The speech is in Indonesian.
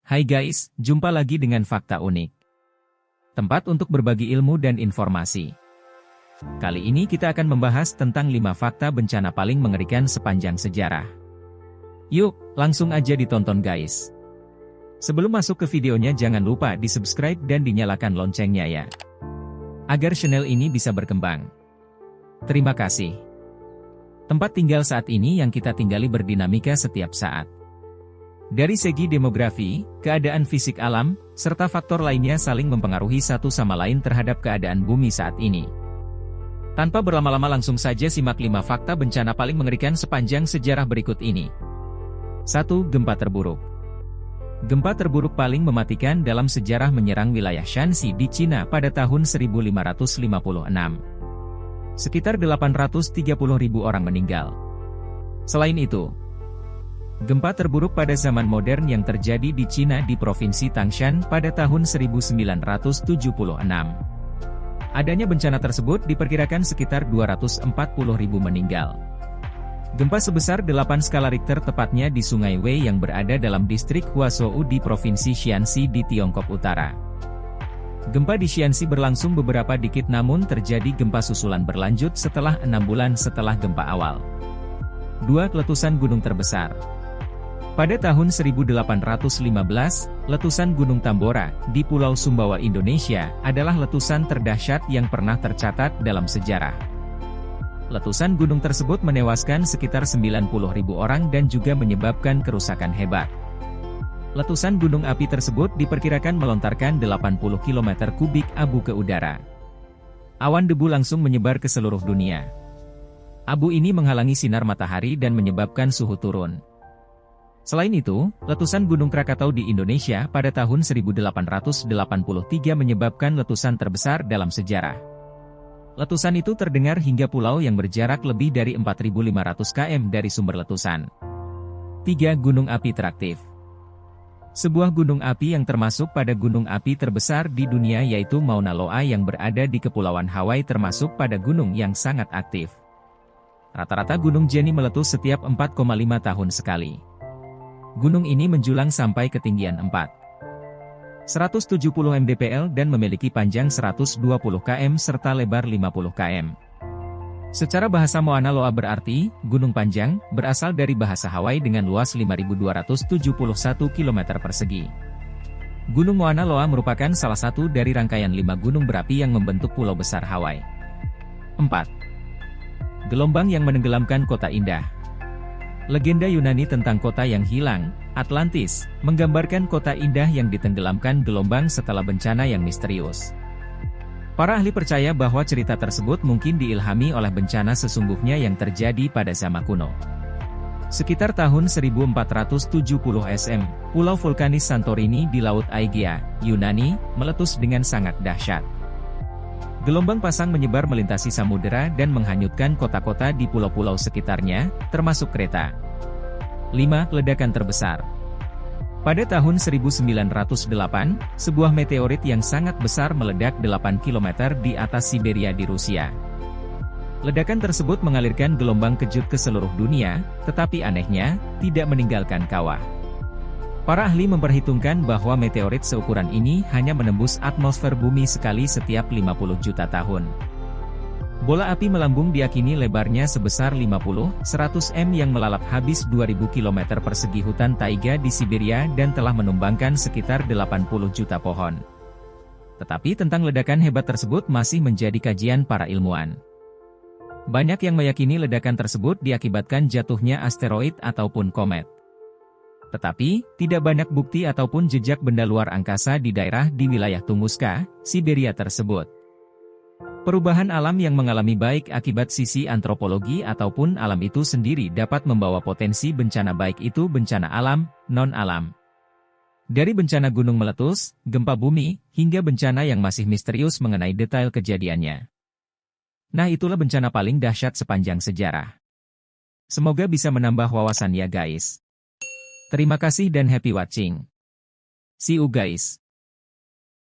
Hai guys, jumpa lagi dengan Fakta Unik. Tempat untuk berbagi ilmu dan informasi. Kali ini kita akan membahas tentang 5 fakta bencana paling mengerikan sepanjang sejarah. Yuk, langsung aja ditonton guys. Sebelum masuk ke videonya jangan lupa di-subscribe dan dinyalakan loncengnya ya. Agar channel ini bisa berkembang. Terima kasih. Tempat tinggal saat ini yang kita tinggali berdinamika setiap saat. Dari segi demografi, keadaan fisik alam, serta faktor lainnya saling mempengaruhi satu sama lain terhadap keadaan bumi saat ini. Tanpa berlama-lama langsung saja simak 5 fakta bencana paling mengerikan sepanjang sejarah berikut ini. 1. Gempa terburuk. Gempa terburuk paling mematikan dalam sejarah menyerang wilayah Shanxi di Cina pada tahun 1556. Sekitar 830.000 orang meninggal. Selain itu, gempa terburuk pada zaman modern yang terjadi di Cina di Provinsi Tangshan pada tahun 1976. Adanya bencana tersebut diperkirakan sekitar 240.000 meninggal. Gempa sebesar 8 skala Richter tepatnya di Sungai Wei yang berada dalam distrik Huazhou di Provinsi Shanxi di Tiongkok Utara. Gempa di Shanxi berlangsung beberapa dekade namun terjadi gempa susulan berlanjut setelah 6 bulan setelah gempa awal. 2. Letusan gunung terbesar. Pada tahun 1815, letusan Gunung Tambora, di Pulau Sumbawa Indonesia, adalah letusan terdahsyat yang pernah tercatat dalam sejarah. Letusan gunung tersebut menewaskan sekitar 90.000 orang dan juga menyebabkan kerusakan hebat. Letusan gunung api tersebut diperkirakan melontarkan 80 km kubik abu ke udara. Awan debu langsung menyebar ke seluruh dunia. Abu ini menghalangi sinar matahari dan menyebabkan suhu turun. Selain itu, letusan Gunung Krakatau di Indonesia pada tahun 1883 menyebabkan letusan terbesar dalam sejarah. Letusan itu terdengar hingga pulau yang berjarak lebih dari 4.500 km dari sumber letusan. 3. Gunung api teraktif. Sebuah gunung api yang termasuk pada gunung api terbesar di dunia yaitu Mauna Loa yang berada di Kepulauan Hawaii termasuk pada gunung yang sangat aktif. Rata-rata Gunung Jenny meletus setiap 4,5 tahun sekali. Gunung ini menjulang sampai ketinggian 170 mdpl dan memiliki panjang 120 km serta lebar 50 km. Secara bahasa Mauna Loa berarti, Gunung Panjang, berasal dari bahasa Hawaii dengan luas 5.271 km persegi. Gunung Mauna Loa merupakan salah satu dari rangkaian 5 gunung berapi yang membentuk pulau besar Hawaii. 4. Gelombang yang menenggelamkan kota indah. Legenda Yunani tentang kota yang hilang, Atlantis, menggambarkan kota indah yang ditenggelamkan gelombang setelah bencana yang misterius. Para ahli percaya bahwa cerita tersebut mungkin diilhami oleh bencana sesungguhnya yang terjadi pada zaman kuno. Sekitar tahun 1470 SM, pulau vulkanis Santorini di Laut Aegea, Yunani, meletus dengan sangat dahsyat. Gelombang pasang menyebar melintasi samudera dan menghanyutkan kota-kota di pulau-pulau sekitarnya, termasuk Kreta. 5. Ledakan terbesar. Pada tahun 1908, sebuah meteorit yang sangat besar meledak 8 km di atas Siberia di Rusia. Ledakan tersebut mengalirkan gelombang kejut ke seluruh dunia, tetapi anehnya, tidak meninggalkan kawah. Para ahli memperhitungkan bahwa meteorit seukuran ini hanya menembus atmosfer bumi sekali setiap 50 juta tahun. Bola api melambung diyakini lebarnya sebesar 50-100 m yang melalap habis 2000 km persegi hutan taiga di Siberia dan telah menumbangkan sekitar 80 juta pohon. Tetapi tentang ledakan hebat tersebut masih menjadi kajian para ilmuwan. Banyak yang meyakini ledakan tersebut diakibatkan jatuhnya asteroid ataupun komet. Tetapi, tidak banyak bukti ataupun jejak benda luar angkasa di daerah di wilayah Tunguska, Siberia tersebut. Perubahan alam yang mengalami baik akibat sisi antropologi ataupun alam itu sendiri dapat membawa potensi bencana baik itu bencana alam, non-alam. Dari bencana gunung meletus, gempa bumi, hingga bencana yang masih misterius mengenai detail kejadiannya. Nah itulah bencana paling dahsyat sepanjang sejarah. Semoga bisa menambah wawasan ya guys. Terima kasih dan happy watching. See you guys.